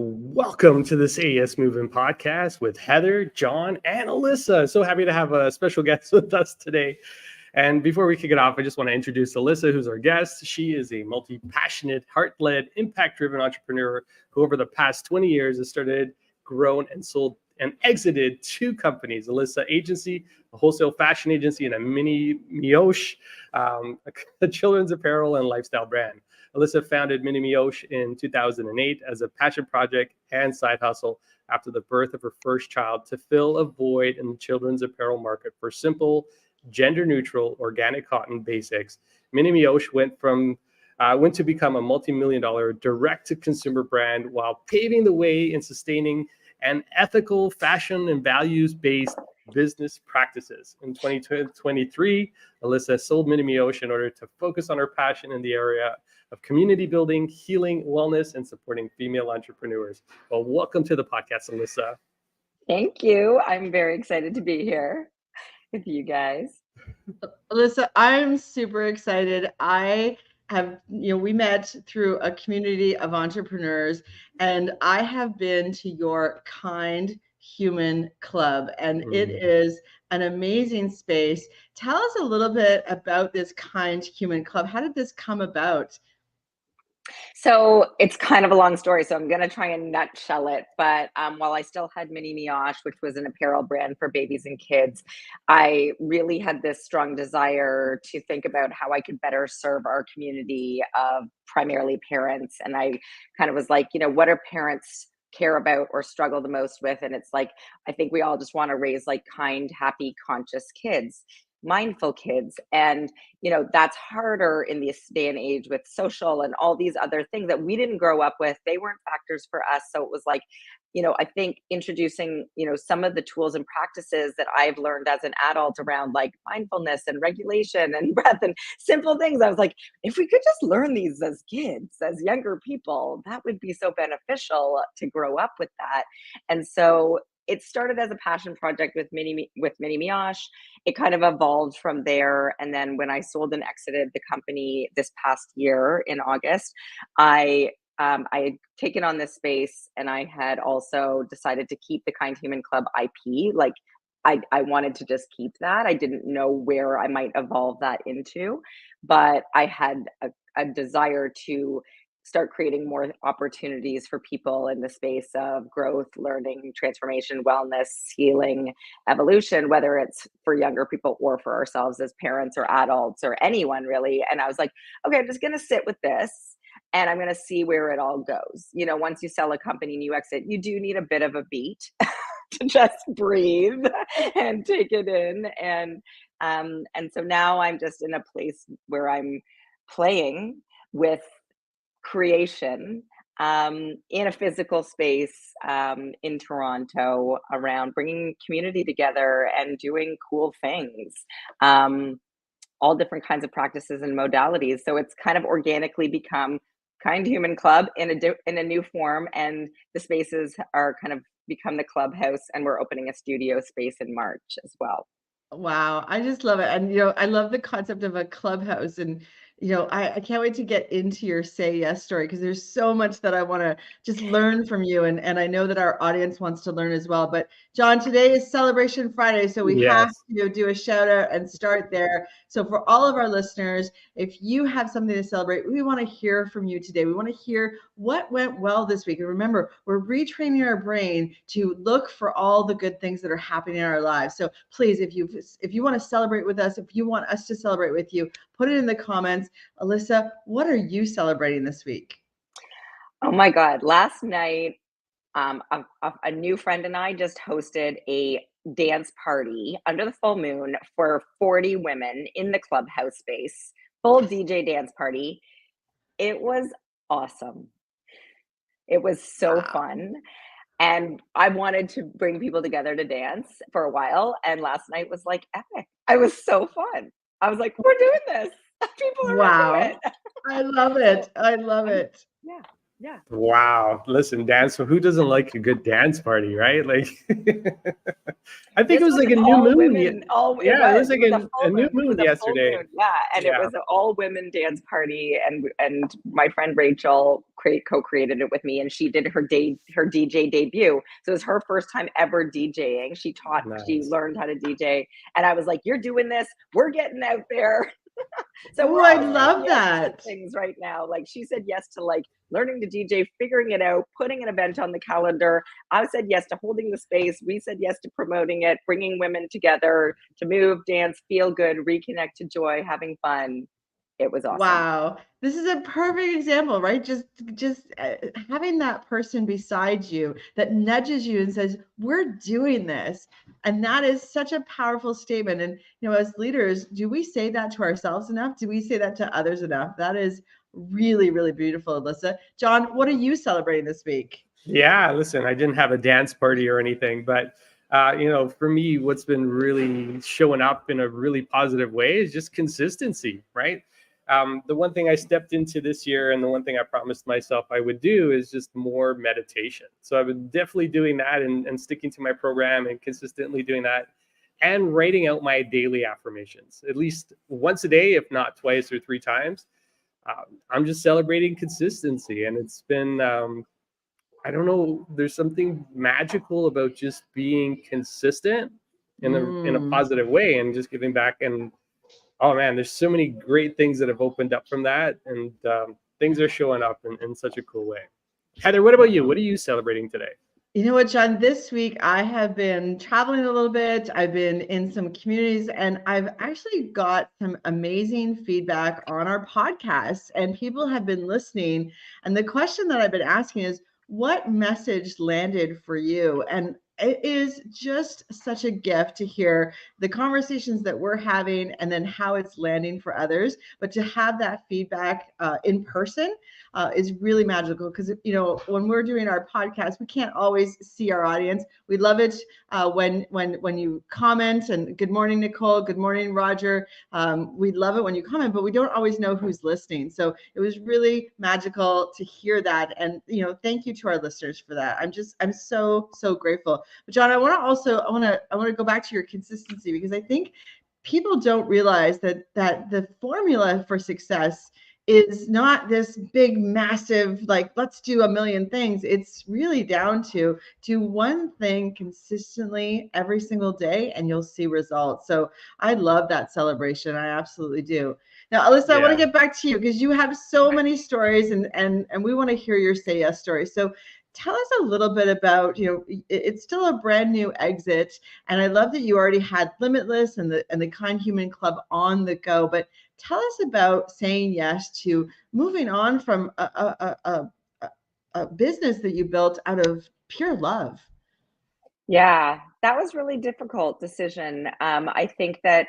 Welcome to this AES Movement podcast with Heather, John, and Alyssa. So happy to have a special guest with us today. And before we kick it off, I just want to introduce Alyssa, who's our guest. She is a multi-passionate, heart-led, impact-driven entrepreneur who over the past 20 years has started, grown, and sold and exited two companies, Alyssa Agency, a wholesale fashion agency, and a mini Mioche, a children's apparel and lifestyle brand. Alyssa founded Mini Mioche in 2008 as a passion project and side hustle after the birth of her first child to fill a void in the children's apparel market for simple, gender-neutral, organic cotton basics. Mini Mioche went to become a multi-million-dollar direct-to-consumer brand while paving the way in sustaining an ethical, fashion, and values-based business practices. In 2023, Alyssa sold Mini Mioche in order to focus on her passion in the area of community building, healing, wellness, and supporting female entrepreneurs. Well, welcome to the podcast, Alyssa. Thank you. I'm very excited to be here with you guys. Alyssa, I'm super excited. We met through a community of entrepreneurs, and I have been to your Kind Human Club, and it is an amazing space. Tell us a little bit about this Kind Human Club. How did this come about? So it's kind of a long story, so I'm going to try and nutshell it. But while I still had Mini Mioche, which was an apparel brand for babies and kids, I really had this strong desire to think about how I could better serve our community of primarily parents. And I kind of was like, what are parents care about or struggle the most with? And it's like, I think we all just want to raise like kind, happy, conscious kids, mindful kids. And that's harder in this day and age with social and all these other things that we didn't grow up with. They weren't factors for us. So it was like, I think introducing some of the tools and practices that I've learned as an adult around like mindfulness and regulation and breath and simple things. I was like, if we could just learn these as kids, as younger people, that would be so beneficial to grow up with that. And so it started as a passion project with Mini Mioche. It kind of evolved from there. And then when I sold and exited the company this past year in August, I had taken on this space, and I had also decided to keep the Kind Human Club IP. Like I wanted to just keep that. I didn't know where I might evolve that into, but I had a desire to start creating more opportunities for people in the space of growth, learning, transformation, wellness, healing, evolution, whether it's for younger people or for ourselves as parents or adults or anyone really. And I was like, okay, I'm just going to sit with this and I'm going to see where it all goes. Once you sell a company and you exit, you do need a bit of a beat to just breathe and take it in. And so now I'm just in a place where I'm playing with creation in a physical space in Toronto around bringing community together and doing cool things, all different kinds of practices and modalities. So it's kind of organically become Kind Human Club in a new form, and the spaces are kind of become the clubhouse, and we're opening a studio space in March as well. Wow, I just love it. And, I love the concept of a clubhouse. And, I can't wait to get into your Say Yes story, because there's so much that I want to just learn from you. And I know that our audience wants to learn as well. But John, today is Celebration Friday, so we have to do a shout out and start there. So for all of our listeners, if you have something to celebrate, we want to hear from you today. We want to hear what went well this week. And remember, we're retraining our brain to look for all the good things that are happening in our lives. So please, if you want to celebrate with us, if you want us to celebrate with you, put it in the comments. Alyssa, what are you celebrating this week? Oh my God. Last night, a new friend and I just hosted a dance party under the full moon for 40 women in the clubhouse space, full DJ dance party. It was awesome. It was so fun. And I wanted to bring people together to dance for a while. And last night was like epic. It was so fun. I was like, we're doing this. People are into it. I love it. I love it. Yeah. Yeah. Wow. Listen, dance. So who doesn't like a good dance party, right? Like, I think This it was was like an a new all moon. women, all it Yeah, it was was. like It was a a full new moon. It was moon a full yesterday. moon. Yeah. And it Yeah. was an all women dance party. And my friend Rachel co-created it with me, and she did her DJ debut. So it was her first time ever DJing. She Nice. learned how to DJ. And I was like, you're doing this, we're getting out there. So Oh, we're I all saying love yes to that. things right now. Like she said yes to like learning to DJ, figuring it out, putting an event on the calendar. I said yes to holding the space. We said yes to promoting it, bringing women together to move, dance, feel good, reconnect to joy, having fun. It was awesome. Wow. This is a perfect example, right? Just having that person beside you that nudges you and says, "We're doing this." And that is such a powerful statement. And as leaders, do we say that to ourselves enough? Do we say that to others enough? That is really, really beautiful, Alyssa. John, what are you celebrating this week? Yeah, listen, I didn't have a dance party or anything, but for me, what's been really showing up in a really positive way is just consistency, right? The one thing I stepped into this year, and the one thing I promised myself I would do, is just more meditation. So I've been definitely doing that and sticking to my program and consistently doing that, and writing out my daily affirmations at least once a day, if not twice or three times. I'm just celebrating consistency, and it's been I don't know. There's something magical about just being consistent in a Mm. positive way and just giving back. And oh man, there's so many great things that have opened up from that, and things are showing up in such a cool way. Heather, what about you? What are you celebrating today? You know what, John? This week I have been traveling a little bit. I've been in some communities, and I've actually got some amazing feedback on our podcast, and people have been listening. And the question that I've been asking is, what message landed for you? And it is just such a gift to hear the conversations that we're having and then how it's landing for others. But to have that feedback in person is really magical, because when we're doing our podcast, we can't always see our audience. We love it when you comment, and good morning, Nicole, good morning, Roger. We love it when you comment, but we don't always know who's listening. So it was really magical to hear that, and thank you to our listeners for that. I'm so grateful. But John, I want to go back to your consistency, because I think people don't realize that the formula for success is not this big, massive, like, let's do a million things. It's really down to do one thing consistently every single day, and you'll see results. So I love that celebration. I absolutely do. Now, Alyssa, I want to Yeah. get back to you, because you have so many stories, and we want to hear your Say Yes story. So tell us a little bit about, it's still a brand new exit, and I love that you already had Limitless and the Kind Human Club on the go, but tell us about saying yes to moving on from a business that you built out of pure love. Yeah, that was really difficult decision. I think that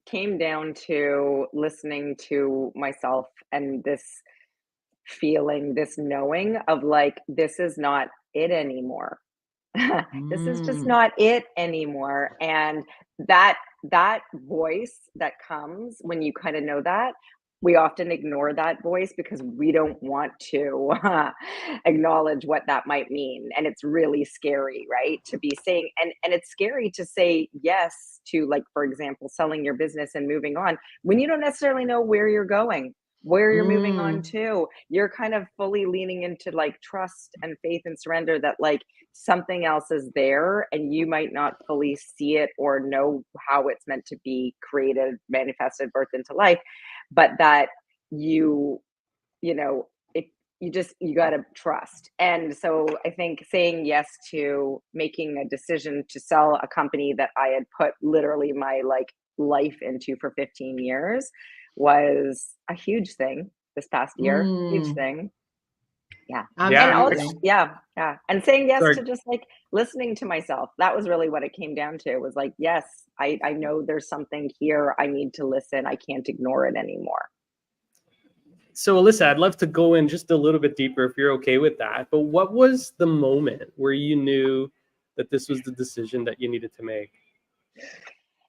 came down to listening to myself, and this feeling, this knowing of like, this is not it anymore. This is just Mm. not it anymore. And that voice that comes when you kind of know that, we often ignore that voice because we don't want to acknowledge what that might mean. And it's really scary, right? To be saying, and it's scary to say yes to, like, for example, selling your business and moving on when you don't necessarily know where you're going, where you're moving on Mm. to. You're kind of fully leaning into like trust and faith and surrender that like something else is there, and you might not fully see it or know how it's meant to be created, manifested, birthed into life, but that you you know it you got to trust. And so I think saying yes to making a decision to sell a company that I had put literally my like life into for 15 years was a huge thing this past year. Huge Mm. thing. Yeah. And Yeah. also, Absolutely. yeah. And saying yes Sorry. to just like listening to myself. That was really what it came down to, was like, yes, I know there's something here. I need to listen. I can't ignore it anymore. So, Alyssa, I'd love to go in just a little bit deeper if you're okay with that. But what was the moment where you knew that this was the decision that you needed to make?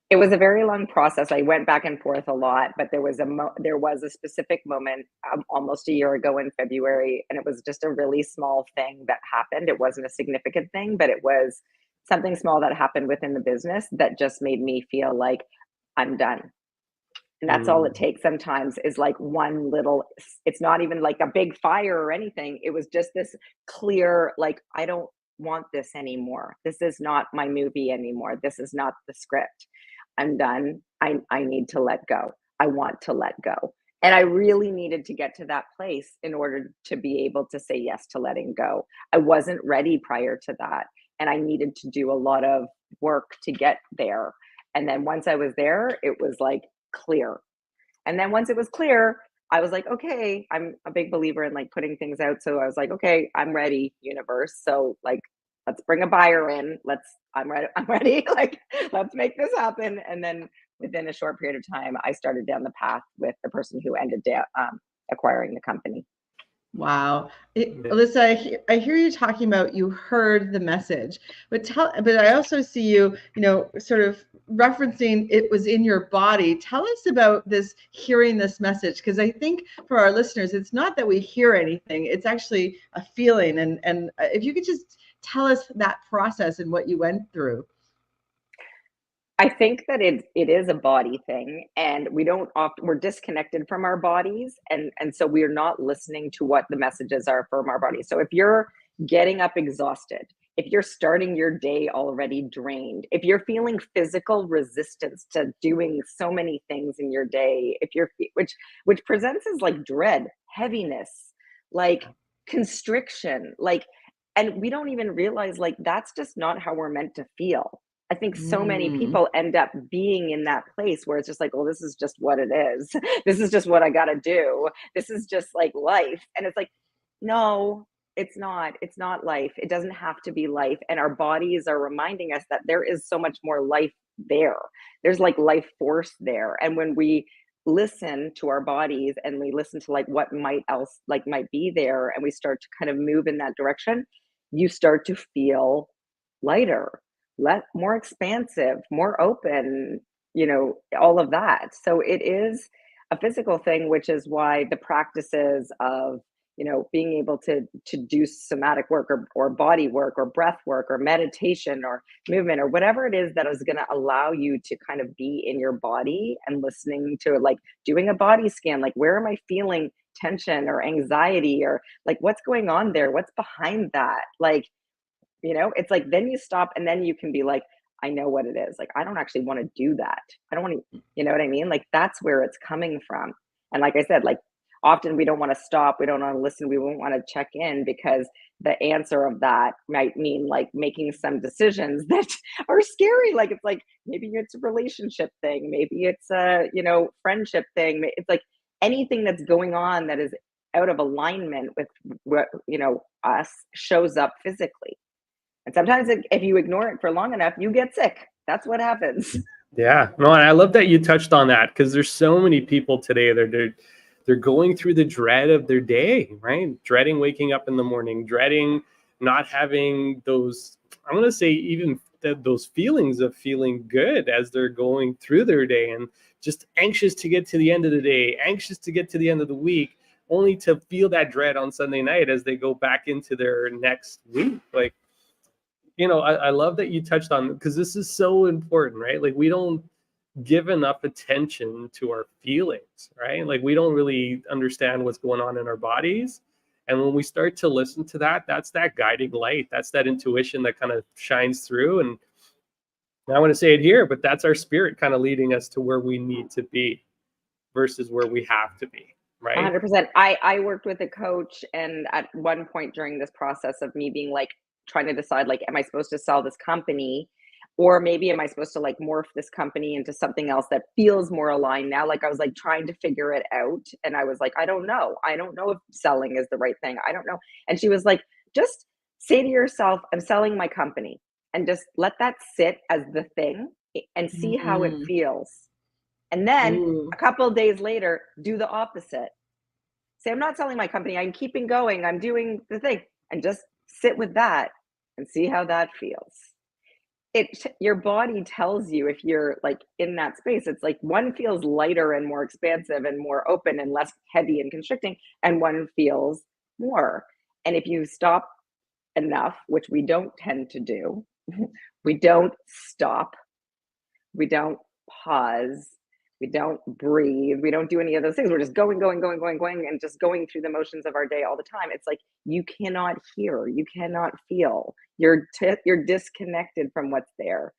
It was a very long process. I went back and forth a lot, but there was a specific moment almost a year ago in February, and it was just a really small thing that happened. It wasn't a significant thing, but it was something small that happened within the business that just made me feel like I'm done. And that's all it Mm, takes sometimes is like one little, it's not even like a big fire or anything. It was just this clear, like, I don't want this anymore. This is not my movie anymore. This is not the script. I'm done. I need to let go. I want to let go. And I really needed to get to that place in order to be able to say yes to letting go. I wasn't ready prior to that. And I needed to do a lot of work to get there. And then once I was there, it was like clear. And then once it was clear, I was like, okay, I'm a big believer in like putting things out. So I was like, okay, I'm ready, universe. So like, let's bring a buyer in. I'm ready. I'm ready. Like, let's make this happen. And then within a short period of time, I started down the path with the person who ended up acquiring the company. Wow. yeah. Alyssa, I hear you talking about you heard the message, but I also see you, sort of referencing it was in your body. Tell us about this hearing this message, because I think for our listeners, it's not that we hear anything, it's actually a feeling. And if you could just tell us that process and what you went through. I think that it is a body thing, and we're disconnected from our bodies, and so we're not listening to what the messages are from our bodies. So if you're getting up exhausted, if you're starting your day already drained, if you're feeling physical resistance to doing so many things in your day, if you're which presents as like dread, heaviness, like constriction, like, and we don't even realize like that's just not how we're meant to feel. I think so many Mm. people end up being in that place where it's just like, well, this is just what it is. This is just what I got to do. This is just like life. And it's like, no, it's not. It's not life. It doesn't have to be life. And our bodies are reminding us that there is so much more life there. There's like life force there. And when we listen to our bodies and we listen to like what might be there, and we start to kind of move in that direction, you start to feel lighter, more expansive, more open, all of that. So it is a physical thing, which is why the practices of, being able to do somatic work or body work or breath work or meditation or movement or whatever it is that is going to allow you to kind of be in your body and listening to it, like doing a body scan, like where am I feeling tension or anxiety, or like what's going on there, what's behind that, like, it's like then you stop and then you can be like, I know what it is. Like, I don't actually want to do that. I don't want to, you know what I mean? Like, that's where it's coming from. And like I said, like, often we don't want to stop. We don't want to listen. We won't want to check in because the answer of that might mean like making some decisions that are scary. Like, it's like, maybe it's a relationship thing. Maybe it's a, friendship thing. It's like anything that's going on that is out of alignment with what, us shows up physically. And sometimes if you ignore it for long enough, you get sick. That's what happens. Yeah, no, and I love that you touched on that because there's so many people today that they're going through the dread of their day, right? Dreading waking up in the morning, dreading not having those, I'm going to say even those feelings of feeling good as they're going through their day, and just anxious to get to the end of the day, anxious to get to the end of the week, only to feel that dread on Sunday night as they go back into their next week. Like, I love that you touched on, because this is so important, right? Like, we don't give enough attention to our feelings, right? Like, we don't really understand what's going on in our bodies. And when we start to listen to that, that's that guiding light. That's that intuition that kind of shines through. And I want to say it here, but that's our spirit kind of leading us to where we need to be versus where we have to be, right? 100%. I worked with a coach, and at one point during this process of me being like trying to decide, like, am I supposed to sell this company, or maybe am I supposed to like morph this company into something else that feels more aligned now? Like, I was like trying to figure it out, and I was like, I don't know. I don't know if selling is the right thing. I don't know. And she was like, just say to yourself, I'm selling my company, and just let that sit as the thing and see how it Mm. feels. And then Ooh. a couple of days later, do the opposite. Say, I'm not selling my company. I'm keeping going. I'm doing the thing. And just sit with that and see how that feels. your body tells you if you're like in that space. It's like one feels lighter and more expansive and more open and less heavy and constricting, and one feels more. And if you stop enough, which we don't tend to do, we don't stop, we don't pause, we don't breathe, we don't do any of those things. We're just going, and just going through the motions of our day all the time. It's like you cannot hear, you cannot feel. You're disconnected from what's there.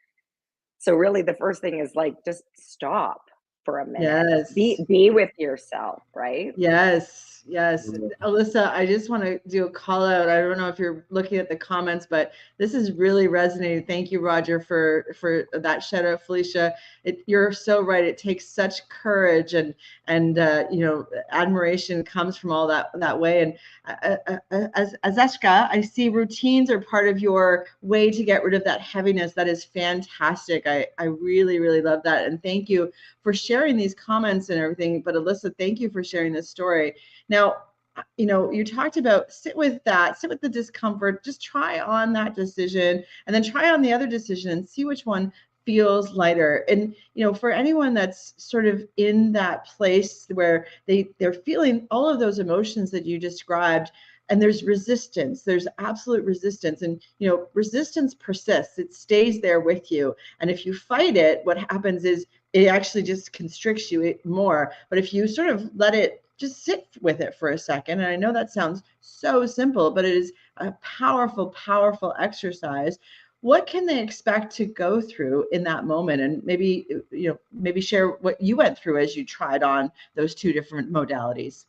So really, the first thing is like just stop for a minute. Yes. Be with yourself, right? Yes. Alyssa, I just want to do a call out. I don't know if you're looking at the comments, but this is really resonating. Thank you, Roger, for that shout out, Felicia. You're so right. It takes such courage and admiration comes from all that way. And as Eshka, I see routines are part of your way to get rid of that heaviness. That is fantastic. I really, really love that. And thank you for sharing these comments and everything. But Alyssa, thank you for sharing this story. Now, you talked about sit with the discomfort, just try on that decision and then try on the other decision and see which one feels lighter. And, for anyone that's sort of in that place where they're feeling all of those emotions that you described, and there's resistance, there's absolute resistance. And, resistance persists, it stays there with you. And if you fight it, what happens is it actually just constricts you more. But if you sort of let it just sit with it for a second, and I know that sounds so simple, but it is a powerful, powerful exercise. What can they expect to go through in that moment? And maybe share what you went through as you tried on those two different modalities.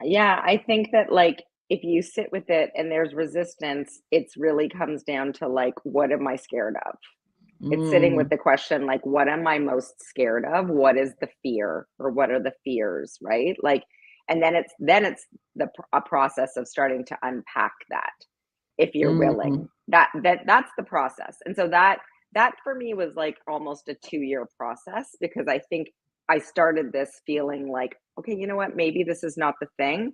Yeah, I think that like if you sit with it and there's resistance, it's really comes down to like, what am I scared of? It's sitting with the question, like, what am I most scared of? What is the fear, or what are the fears, right? Like, and then it's a process of starting to unpack that, if you're willing. That's the process. And so that for me was like almost a 2-year process, because I think I started this feeling like, okay, you know what? Maybe this is not the thing.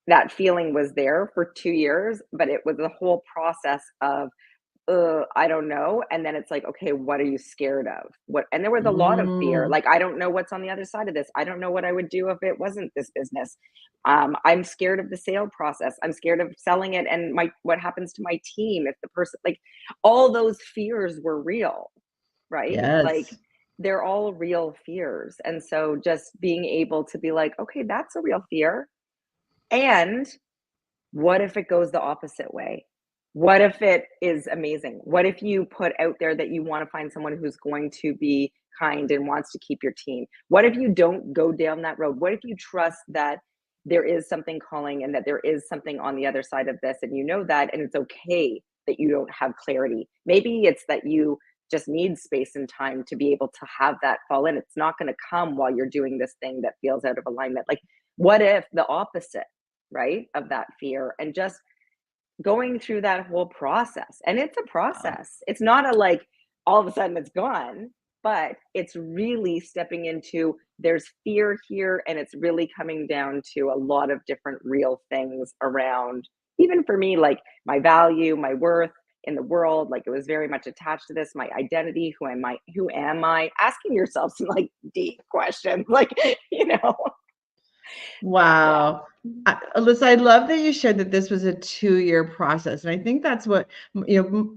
That feeling was there for 2 years, but it was a whole process of, I don't know. And then it's like, okay, what are you scared of? And there was a lot of fear. Like, I don't know what's on the other side of this. I don't know what I would do if it wasn't this business. I'm scared of the sale process. I'm scared of selling it and what happens to my team if the person, like, all those fears were real, right? Yes. Like, they're all real fears. And so just being able to be like, okay, that's a real fear. And what if it goes the opposite way? What if it is amazing? What if you put out there that you want to find someone who's going to be kind and wants to keep your team? What if you don't go down that road? What if you trust that there is something calling and that there is something on the other side of this, and you know that, and it's okay that you don't have clarity? Maybe it's that you just need space and time to be able to have that fall in. It's not going to come while you're doing this thing that feels out of alignment. Like, what if the opposite, right, of that fear, and just going through that whole process. And it's a process. It's not a like all of a sudden it's gone, but it's really stepping into, there's fear here, and it's really coming down to a lot of different real things around, even for me, like my value, my worth in the world. Like, it was very much attached to this, my identity. Who am I? Asking yourself some like deep questions, like, Wow. Alyssa, I love that you shared that this was a 2-year process. And I think that's what,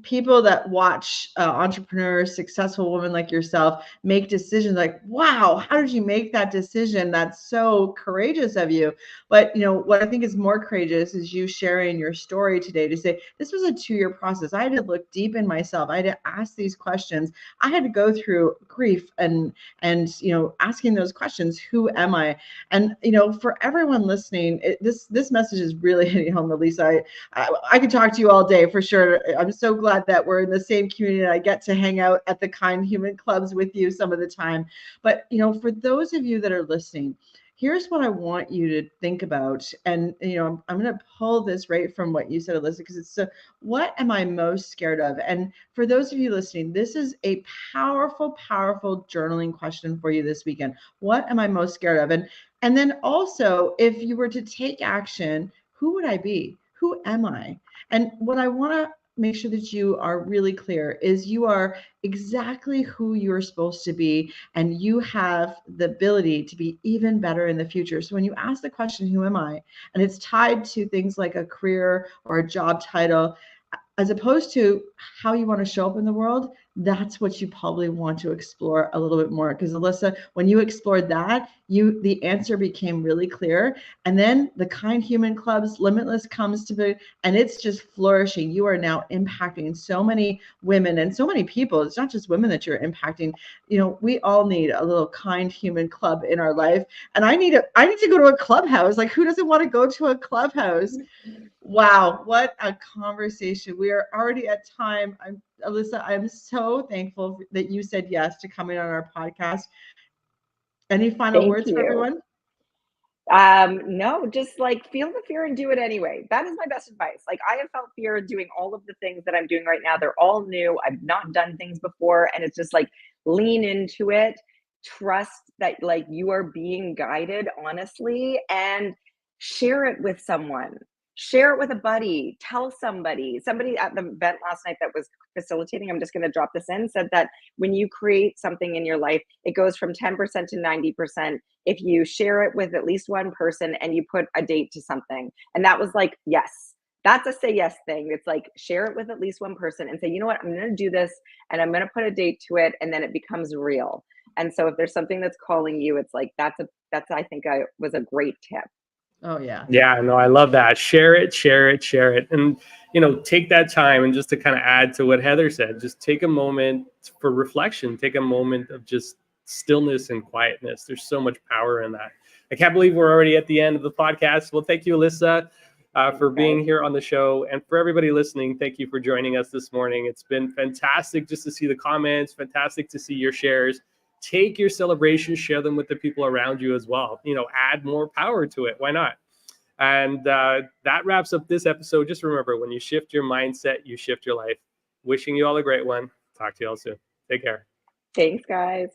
people that watch entrepreneurs, successful women like yourself make decisions like, wow, how did you make that decision? That's so courageous of you. But, what I think is more courageous is you sharing your story today to say, this was a 2-year process. I had to look deep in myself. I had to ask these questions. I had to go through grief and asking those questions. Who am I? And, for everyone listening, this message is really hitting home, Alyssa. I could talk to you all day for sure. I'm so glad that we're in the same community and I get to hang out at the Kind Human Clubs with you some of the time. But, for those of you that are listening, here's what I want you to think about. And, I'm going to pull this right from what you said, Alyssa, because it's what am I most scared of? And for those of you listening, this is a powerful, powerful journaling question for you this weekend. What am I most scared of? And then also, if you were to take action, who would I be? Who am I? And what I want to make sure that you are really clear is you are exactly who you're supposed to be, and you have the ability to be even better in the future. So when you ask the question, who am I? And it's tied to things like a career or a job title, as opposed to how you want to show up in the world, that's what you probably want to explore a little bit more. Because Alyssa, when you explored that, the answer became really clear. And then the Kind Human Club's Limitless comes to be, and it's just flourishing. You are now impacting so many women and so many people. It's not just women that you're impacting. You know, we all need a little Kind Human Club in our life. And I need to go to a clubhouse. Like, who doesn't want to go to a clubhouse? Wow, what a conversation. We are already at time. Alyssa, I'm so thankful that you said yes to coming on our podcast. Any final Thank words for you. everyone? No, just like feel the fear and do it anyway. That is my best advice. Like I have felt fear doing all of the things that I'm doing right now. They're all new. I've not done things before. And it's just like lean into it. Trust that like you are being guided honestly, and share it with someone. Share it with a buddy. Tell somebody. Somebody at the event last night that was facilitating, I'm just going to drop this in, said that when you create something in your life, it goes from 10% to 90% if you share it with at least one person and you put a date to something. And that was like, yes, that's a say yes thing. It's like share it with at least one person and say, you know what, I'm going to do this and I'm going to put a date to it, and then it becomes real. And so if there's something that's calling you, it's like that's I think was a great tip. Oh yeah. Yeah, no, I love that. Share it, share it, share it. And, take that time. And just to kind of add to what Heather said, just take a moment for reflection, take a moment of just stillness and quietness. There's so much power in that. I can't believe we're already at the end of the podcast. Well, thank you, Alyssa, for being here on the show. And for everybody listening, thank you for joining us this morning. It's been fantastic just to see the comments, fantastic to see your shares. Take your celebrations, share them with the people around you as well. Add more power to it. Why not? And that wraps up this episode. Just remember, when you shift your mindset, you shift your life. Wishing you all a great one. Talk to you all soon. Take care. Thanks, guys.